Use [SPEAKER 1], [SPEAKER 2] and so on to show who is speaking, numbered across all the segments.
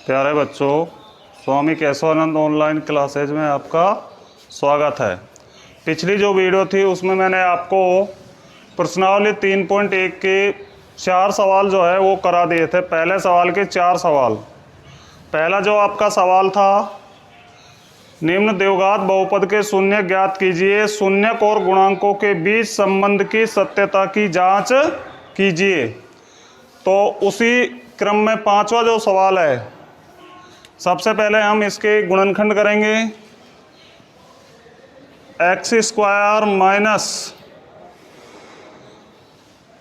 [SPEAKER 1] प्यारे बच्चों, स्वामी Keshavananda online classes में आपका स्वागत है। पिछली जो वीडियो थी उसमें मैंने आपको प्रश्नावली 3.1 के 4 सवाल जो है वो करा दिए थे। पहले सवाल के 4 सवाल। पहला जो आपका सवाल था, निम्न द्विघात बहुपद के शून्य ज्ञात कीजिए, शून्यक और गुणांकों के बीच संबंध की सत्यता की जांच कीजिए। तो उसी क्रम में पांचवा जो सवाल है, सबसे पहले हम इसके गुणनखंड करेंगे। एक्स स्क्वायर माइनस,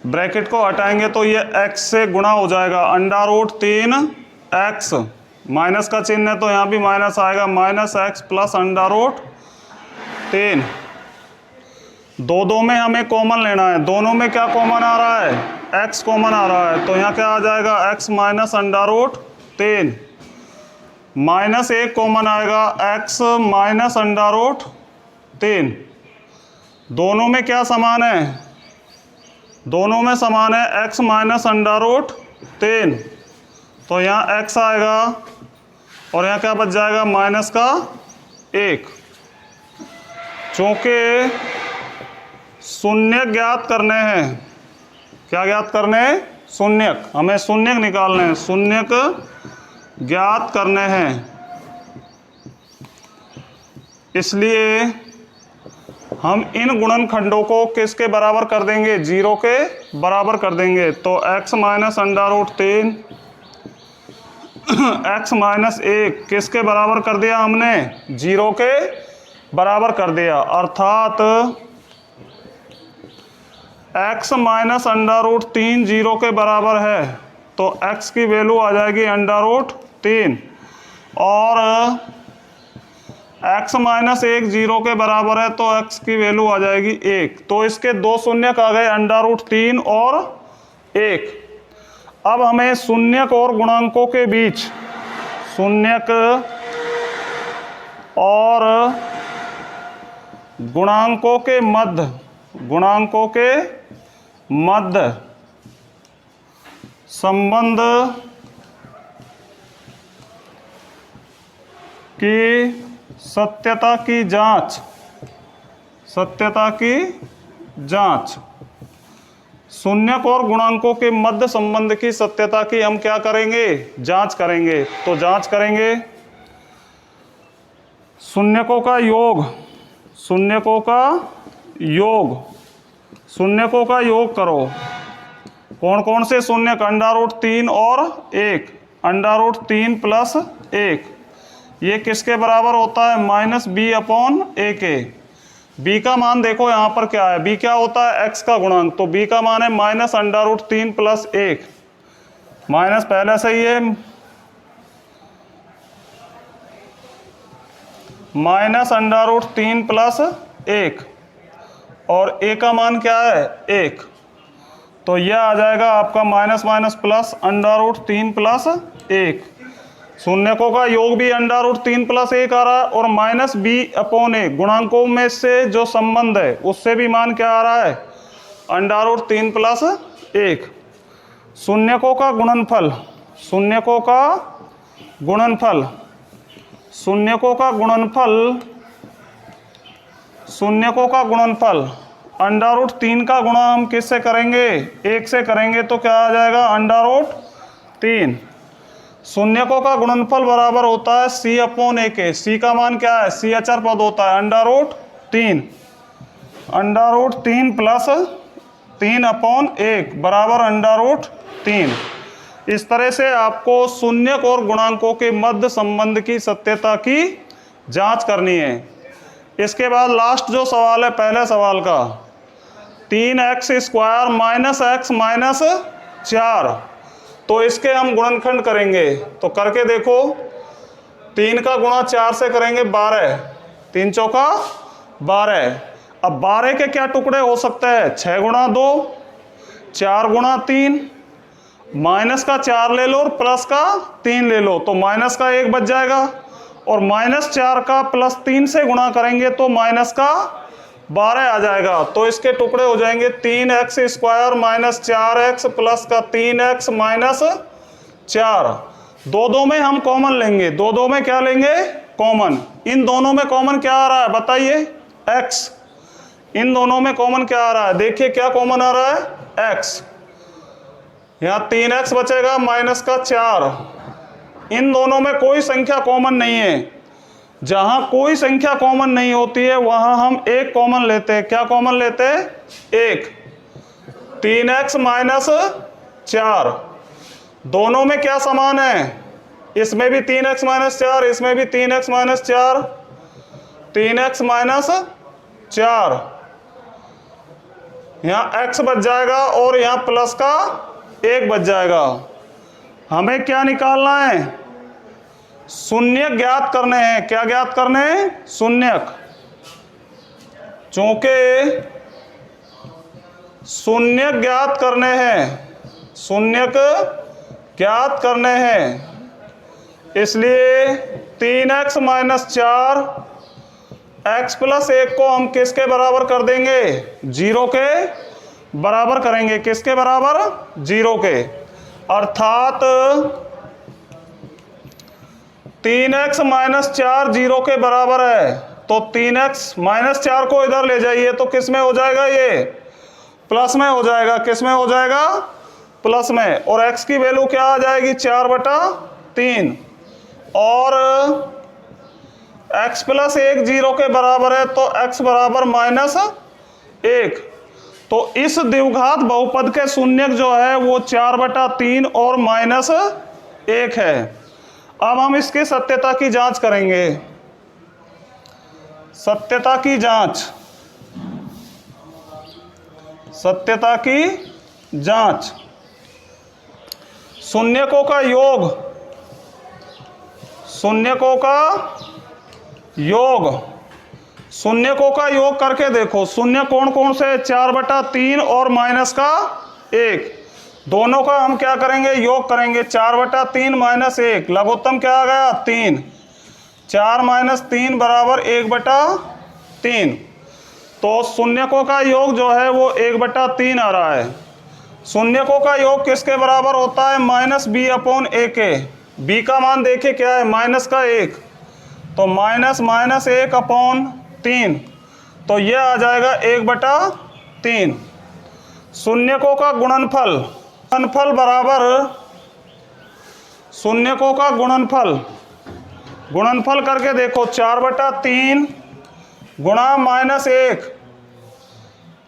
[SPEAKER 1] ब्रैकेट को हटाएंगे तो ये x से गुणा हो जाएगा, √3x, माइनस का चिन्ह है तो यहाँ भी माइनस आएगा, -x प्लस √3। दो में हमें कॉमन लेना है, दोनों में क्या कॉमन आ रहा है, x कॉमन आ रहा है, तो यहाँ क्या आ जाएगा, x माइनस √3, -1 कॉमन आएगा, x माइनस √3। दोनों में क्या समान है, दोनों में समान है x माइनस √3, तो यहाँ x आएगा और यहाँ क्या बच जाएगा, माइनस का 1। चूंकि शून्य ज्ञात करने हैं, क्या ज्ञात करने हैं, शून्यक, हमें शून्यक निकालने हैं, शून्यक ज्ञात करने हैं, इसलिए हम इन गुणनखंडों को किसके बराबर कर देंगे, 0 के बराबर कर देंगे। तो x माइनस √3, x माइनस 1 किसके बराबर कर दिया हमने, 0 के बराबर कर दिया, अर्थात x माइनस √3 0 के बराबर है, तो x की वैल्यू आ जाएगी √3 और x माइनस 1 0 के बराबर है, तो x की वैल्यू आ जाएगी 1। तो इसके दो शून्यक आ गए, √3 और 1। अब हमें शून्यक और गुणांकों के बीच, शून्यक और गुणांकों के मध्य, गुणांकों के मध्य संबंध की सत्यता की जांच, सत्यता की जांच, शून्यक और गुणांकों के मध्य संबंध की सत्यता की हम क्या करेंगे, जांच करेंगे। तो जांच करेंगे, शून्यकों का योग, शून्यकों का योग, शून्यकों का योग करो। कौन कौन से शून्यक, √3 और 1, √3 प्लस 1, ये किसके बराबर होता है, -b/a के। b का मान देखो यहाँ पर क्या है, b क्या होता है, x का गुणांक, तो b का मान है -√3 प्लस 1, माइनस पहले से ही है, -√3 प्लस 1 और a का मान क्या है, 1, तो यह आ जाएगा आपका माइनस माइनस प्लस √3 प्लस 1। शून्यकों का योग भी √3 प्लस 1 आ रहा है और -b/a, गुणांकों में से जो संबंध है उससे भी मान क्या आ रहा है, √3 प्लस 1। शून्यकों का गुणनफल, शून्यकों का गुणनफल, शून्यकों का गुणनफल, शून्यकों का गुणनफल, √3 का गुणा हम किससे करेंगे, 1 से करेंगे, तो क्या आ जाएगा, √3। शून्यकों का गुणनफल बराबर होता है c/a के। c का मान क्या है, c अचर पद होता है, √3, √3 प्लस 3/1 बराबर √3। इस तरह से आपको शून्यक और गुणांकों के मध्य संबंध की सत्यता की जांच करनी है। इसके बाद लास्ट जो सवाल है पहले सवाल का, 3x square minus x minus 4, तो इसके हम गुणनखंड करेंगे। तो करके देखो, 3 का गुणा 4 से करेंगे 12, 3 चौका 12। अब 12 के क्या टुकड़े हो सकते हैं, 6 गुणा 2, 4 गुणा 3, माइनस का 4 ले लो और प्लस का 3 ले लो, तो माइनस का 1 बच जाएगा, और -4 का +3 से गुणा करेंगे तो माइनस का 12 आ जाएगा। तो इसके टुकड़े हो जाएंगे 3x square minus 4x plus का 3x माइनस 4। दो दो में हम कॉमन लेंगे, दो दो में क्या लेंगे, कॉमन। इन दोनों में कॉमन क्या आ रहा है बताइए, x। इन दोनों में कॉमन क्या आ रहा है, देखिए क्या कॉमन आ रहा है, x। यहाँ 3x बचेगा माइनस का 4। इन दोनों में कोई संख्या कॉमन नहीं है। जहां कोई संख्या कॉमन नहीं होती है वहां हम एक कॉमन लेते हैं। क्या कॉमन लेते हैं, एक। 3x माइनस 4, दोनों में क्या समान है, इसमें भी 3x माइनस 4, इसमें भी 3x माइनस 4, 3x माइनस 4। यहाँ x बच जाएगा और यहाँ प्लस का 1 बच जाएगा। हमें क्या निकालना है, शून्यक ज्ञात करने हैं। क्या ज्ञात करने हैं, शून्यक। चूंकि शून्यक ज्ञात करने हैं, शून्यक ज्ञात करने हैं, इसलिए 3x माइनस 4 x प्लस 1 को हम किसके बराबर कर देंगे, 0 के बराबर करेंगे। किसके बराबर, 0 के। अर्थात 3x माइनस 4 0 के बराबर है। तो 3x माइनस 4 को इधर ले जाइए तो किस में हो जाएगा, ये प्लस में हो जाएगा। किस में हो जाएगा, प्लस में। और x की वैल्यू क्या आ जाएगी, 4/3। और x प्लस 1 0 के बराबर है तो x बराबर -1। तो इस द्विघात बहुपद के शून्यक जो है वो 4/3 और -1 है। अब हम इसकी सत्यता की जांच करेंगे। सत्यता की जांच, सत्यता की जांच। शून्यकों का योग, शून्यकों का योग, शून्यकों का योग करके देखो। शून्य कौन कौन से, 4/3 और -1। दोनों का हम क्या करेंगे, योग करेंगे। 4/3 -1, लघुत्तम क्या आ गया, 3। 4 - 3 बराबर 1/3। तो शून्यकों का योग जो है वो 1/3 आ रहा है। शून्यकों का योग किसके बराबर होता है, -b/a के। b का मान देखिए क्या है, -1। तो -1/3। तो ये आ जाएगा 1/3। शून्यकों का गुणनफल, गुणनफल बराबर, शून्यकों का गुणनफल, गुणनफल करके देखो। 4/3 गुणा -1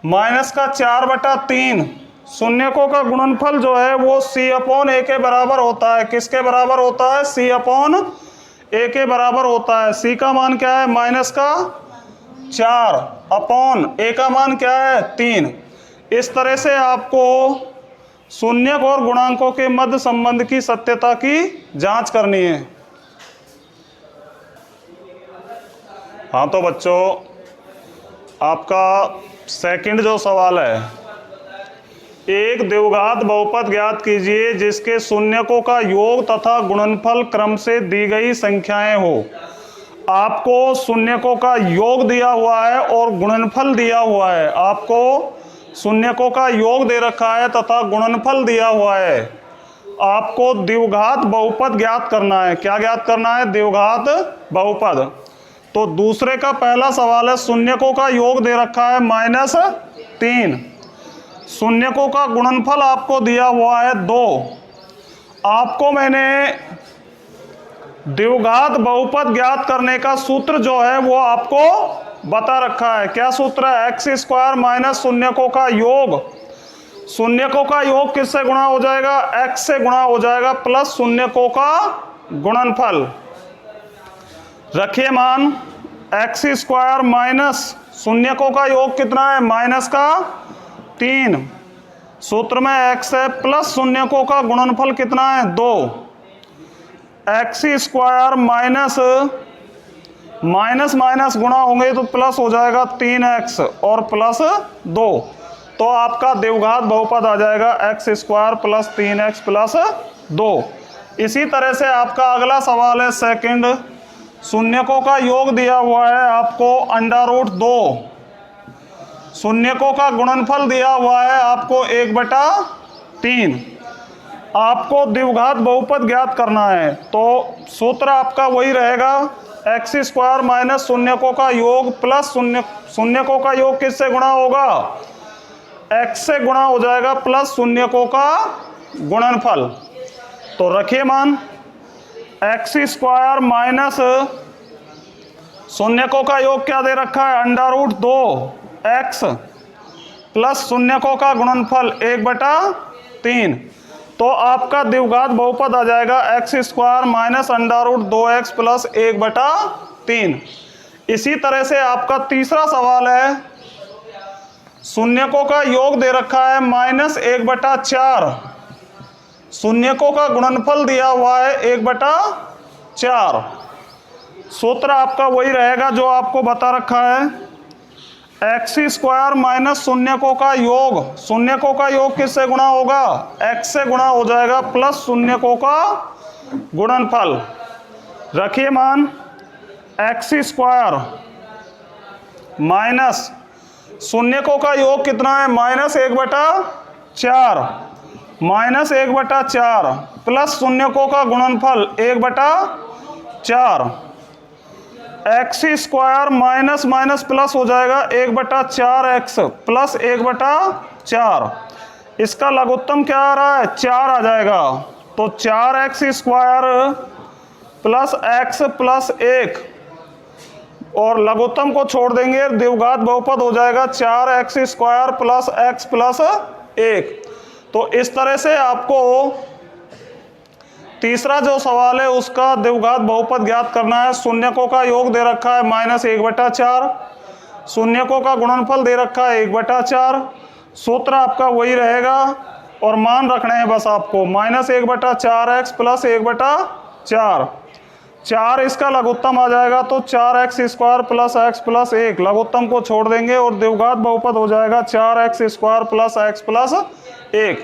[SPEAKER 1] माइनस का 4/3। शून्यकों का गुणनफल जो है वो c/a के बराबर होता है। किसके बराबर होता है, c/a के बराबर होता है। c का मान क्या है, -4 अपॉन a का मान क्या है, 3। इस तरह से आपको शून्यक और गुणांकों के मध्य संबंध की सत्यता की जांच करनी है। हाँ तो बच्चों, आपका सेकंड जो सवाल है, एक द्विघात बहुपद ज्ञात कीजिए जिसके शून्यकों का योग तथा गुणनफल क्रम से दी गई संख्याएं हो। आपको शून्यकों का योग दिया हुआ है और गुणनफल दिया हुआ है। आपको शून्यकों का योग दे रखा है तथा गुणनफल दिया हुआ है। आपको द्विघात बहुपद ज्ञात करना है। क्या ज्ञात करना है, द्विघात बहुपद। तो दूसरे का पहला सवाल है, शून्यकों का योग दे रखा है -3। शून्यकों का गुणनफल आपको दिया हुआ है 2। आपको मैंने द्विघात बहुपद ज्ञात करने का सूत्र जो है वो आपको बता रखा है। क्या सूत्र है, x² माइनस शून्यकों का योग। शून्यकों का योग किससे गुणा हो जाएगा, x से गुणा हो जाएगा, प्लस शून्यकों का गुणनफल। रखिए मान, x² माइनस शून्यकों का योग कितना है, -3। सूत्र में x है, प्लस शून्यकों का गुणनफल कितना है, 2। x² माइनस गुणा होंगे तो प्लस हो जाएगा 3x और +2। तो आपका द्विघात बहुपद आ जाएगा x² + 3x + 2। इसी तरह से आपका अगला सवाल है सेकंड। शून्यकों का योग दिया हुआ है आपको √2। शून्यकों का गुणनफल दिया हुआ है आपको 1/3। आपको द्विघात बहुपद ज्ञात करना है, तो सूत्र आपका वही रहेगा, एक्स स्क्वायर माइनस शून्यकों का योग प्लस शून्यकों का योग किससे गुणा होगा, एक्स से गुणा हो जाएगा प्लस शून्यकों का गुणनफल। तो रखिए मान, एक्स स्क्वायर माइनस शून्यकों का योग क्या दे रखा है, √2 एक्स प्लस शून्यकों का गुणनफल 1/3। तो आपका द्विघात बहुपद आ जाएगा x square minus √2x plus 1/3। इसी तरह से आपका तीसरा सवाल है, शून्यकों का योग दे रखा है -1/4, शून्यकों का गुणनफल दिया हुआ है 1/4। सूत्र आपका वही रहेगा जो आपको बता रखा है, एक्स स्क्वायर माइनस शून्यकों का योग, शून्यकों का योग किससे गुणा होगा, एक्स से गुणा हो जाएगा प्लस शून्यकों का गुणनफल। रखिए मान, एक्स स्क्वायर माइनस शून्यकों का योग कितना है, -1/4, -1/4 प्लस शून्यकों का गुणनफल 1/4। X square minus minus plus हो जाएगा 1/4x प्लस 1/4। इसका लघुत्तम क्या आ रहा है, 4 आ जाएगा। तो 4x square plus x plus 1 और लघुत्तम को छोड़ देंगे, द्विघात बहुपद हो जाएगा 4x square plus x plus 1। तो इस तरह से आपको तीसरा जो सवाल है उसका द्विघात बहुपद ज्ञात करना है। शून्यकों का योग दे रखा है -1/4, शून्यकों का गुणनफल दे रखा है 1/4। सूत्र आपका वही रहेगा और मान रखने हैं बस आपको, -1/4x प्लस 1/4। 4 इसका लघुत्तम आ जाएगा, तो 4x square plus x plus 1, लघुत्तम को छोड़ देंगे और द्विघात बहुपद हो जाएगा 4x square plus x plus 1।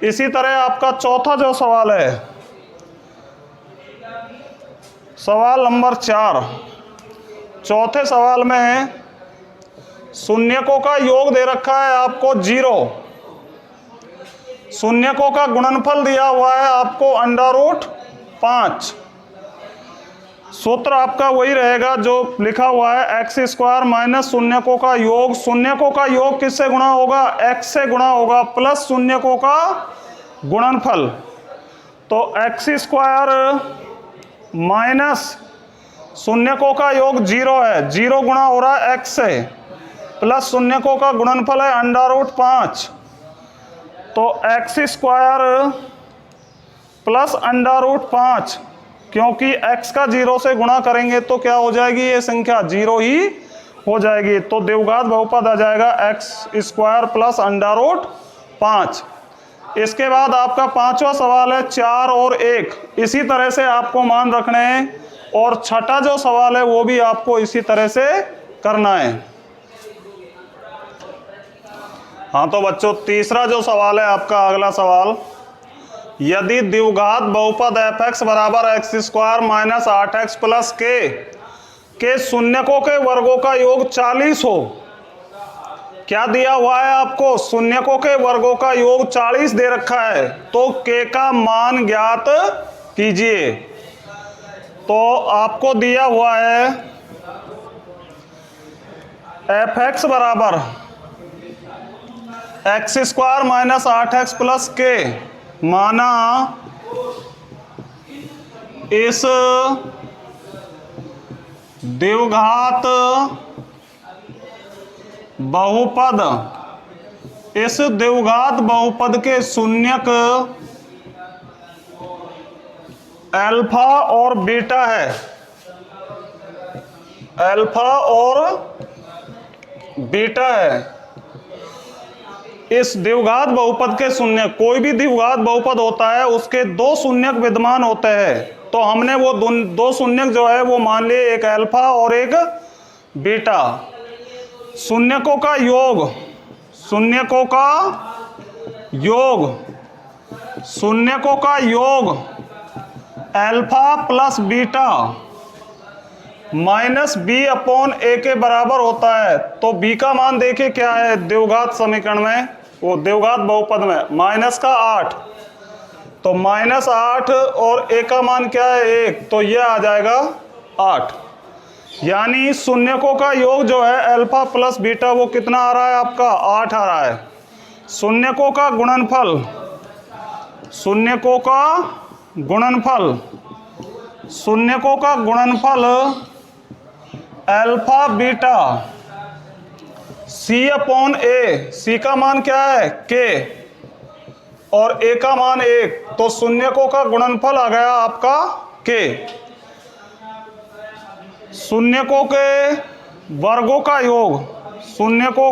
[SPEAKER 1] इसी तरह आपका चौथा जो सवाल है, सवाल नंबर 4, चौथे सवाल में शून्यकों का योग दे रखा है आपको 0, शून्यकों का गुणनफल दिया हुआ है आपको √5। सूत्र आपका वही रहेगा जो लिखा हुआ है, एक्स स्क्वायर माइनस शून्यकों का योग, शून्यकों का योग किससे गुणा होगा, एक्स से गुणा होगा प्लस शून्यकों का गुणनफल। तो एक्स स्क्वायर माइनस शून्यकों का योग 0 है, 0 गुणा हो रहा है x से, प्लस शून्यकों का गुणनफल है √5। तो एक्स स्क्वायर प्लस √5, क्योंकि x का 0 से गुणा करेंगे तो क्या हो जाएगी, ये संख्या 0 ही हो जाएगी। तो द्विघात बहुपद आ जाएगा एक्स स्क्वायर प्लस √5। इसके बाद आपका पांचवा सवाल है 4 और 1, इसी तरह से आपको मान रखने हैं। और छठा जो सवाल है वो भी आपको इसी तरह से करना है। हाँ तो बच्चों, तीसरा जो सवाल है आपका, अगला सवाल, यदि द्विघात बहुपद f(x) बराबर x square minus 8x plus के शून्यकों के वर्गों का योग 40 हो। क्या दिया हुआ है आपको, शून्यकों के वर्गों का योग 40 दे रखा है, तो k का मान ज्ञात कीजिए। तो आपको दिया हुआ है f(x) बराबर x square minus 8x plus के, माना इस द्विघात बहुपद, इस द्विघात बहुपद के शून्यक अल्फा और बीटा है, अल्फा और बीटा है। इस द्विघात बहुपद के शून्यक, कोई भी द्विघात बहुपद होता है उसके 2 शून्यक विद्यमान होते हैं, तो हमने वो 2 शून्यक जो है वो मान लिए, एक अल्फा और एक बीटा। शून्यकों का योग, शून्यकों का योग, शून्यकों का योग alpha plus beta minus b/a के बराबर होता है। तो b का मान देखिए क्या है द्विघात समीकरण में, वो द्विघात बहुपद में -8, तो -8 और a का मान क्या है 1, तो ये आ जाएगा 8। यानी शून्यकों का योग जो है अल्फा प्लस बीटा वो कितना आ रहा है आपका 8 आ रहा है। शून्यकों का गुणनफल, शून्यकों का गुणनफल, शून्यकों का गुणनफल अल्फा बीटा C/A, C का मान क्या है k और a का मान 1, तो शून्यकों का गुणनफल आ गया आपका k। शून्यकों के वर्गों का योग, शून्यकों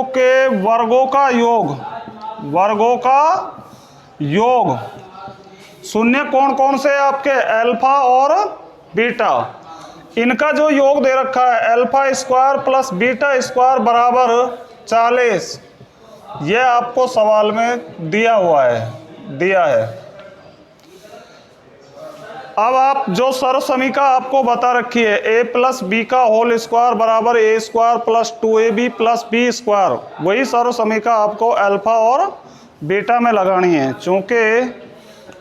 [SPEAKER 1] के वर्गों का योग, वर्गों का योग, शून्य कौन कौन से आपके अल्फा और बीटा, इनका जो योग दे रखा है alpha square plus beta square बराबर 40, यह आपको सवाल में दिया है। अब आप जो सर्वसमीका आपको बता रखी है a प्लस बी का होल स्क्वायर बराबर a square plus 2ab plus b square, वही सर्वसमीका आपको अल्फा और बीटा में लगानी है। चूंकि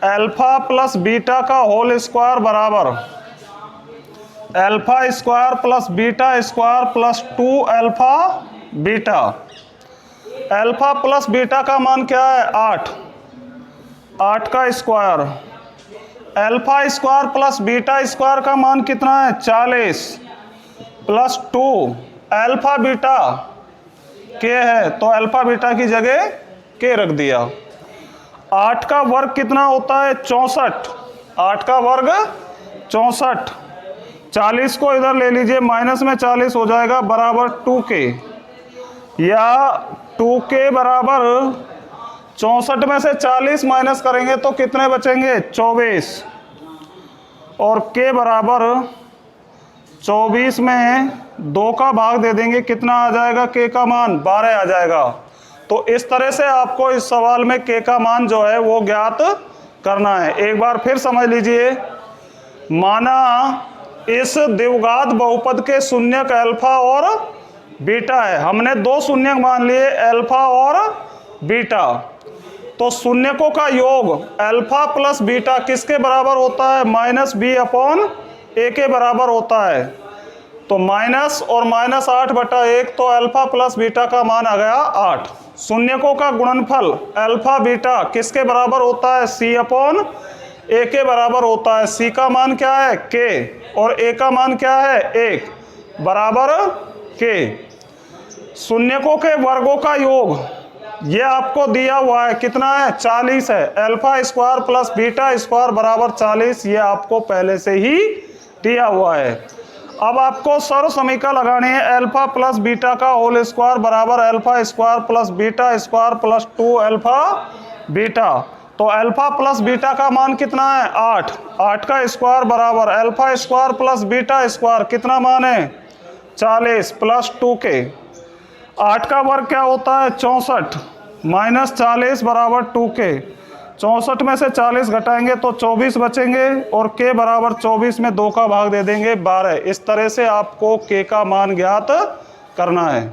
[SPEAKER 1] अल्फा प्लस बीटा का होल स्क्वायर बराबर alpha square plus beta square plus 2 alpha beta. Alpha plus beta का मान क्या है 8 का square, alpha square plus beta square का मान कितना है 40 प्लस 2 अल्फा बीटा के है, तो अल्फा बीटा की जगह के रख दिया। 8 का वर्ग कितना होता है 64, 8 का वर्ग 64, 40 को इधर ले लीजिए माइनस में 40 हो जाएगा बराबर 2k, या 2k बराबर 64 में से 40 माइनस करेंगे तो कितने बचेंगे 24, और k बराबर 24 में 2 का भाग दे देंगे, कितना आ जाएगा k का मान 12 आ जाएगा। तो इस तरह से आपको इस सवाल में k का मान जो है वो ज्ञात करना है। एक बार फिर समझ लीजिए, माना इस द्विघात बहुपद के शून्यक अल्फा और बीटा है, हमने दो शून्यक मान लिए अल्फा और बीटा, तो शून्यकों का योग अल्फा प्लस बीटा किसके बराबर होता है -b/a के बराबर होता है। तो माइनस और -8/1, तो अल्फा प्लस बीटा का मान आ गया 8। शून्यकों का गुणनफल अल्फा बीटा किसके बराबर होता है C/a के बराबर होता है। C का मान क्या है k और a का मान क्या है 1 बराबर k। शून्यकों के वर्गों का योग ये आपको दिया हुआ है, कितना है 40 है, alpha square plus beta square बराबर 40, ये आपको पहले से ही दिया हुआ है। अब आपको सर्वसमीका लगानी है अल्फा प्लस बीटा का होल स्क्वायर बराबर alpha square plus beta square plus 2 alpha beta. तो अल्फा प्लस बीटा का मान कितना है 8 का स्क्वायर बराबर alpha square plus beta square, कितना मान है 40 प्लस 2k। 8 का वर्ग क्या होता है 64 माइनस 40 बराबर 2k। 64 में से 40 घटाएंगे तो 24 बचेंगे, और k बराबर 24 में 2 का भाग दे देंगे 12। इस तरह से आपको k का मान ज्ञात करना है।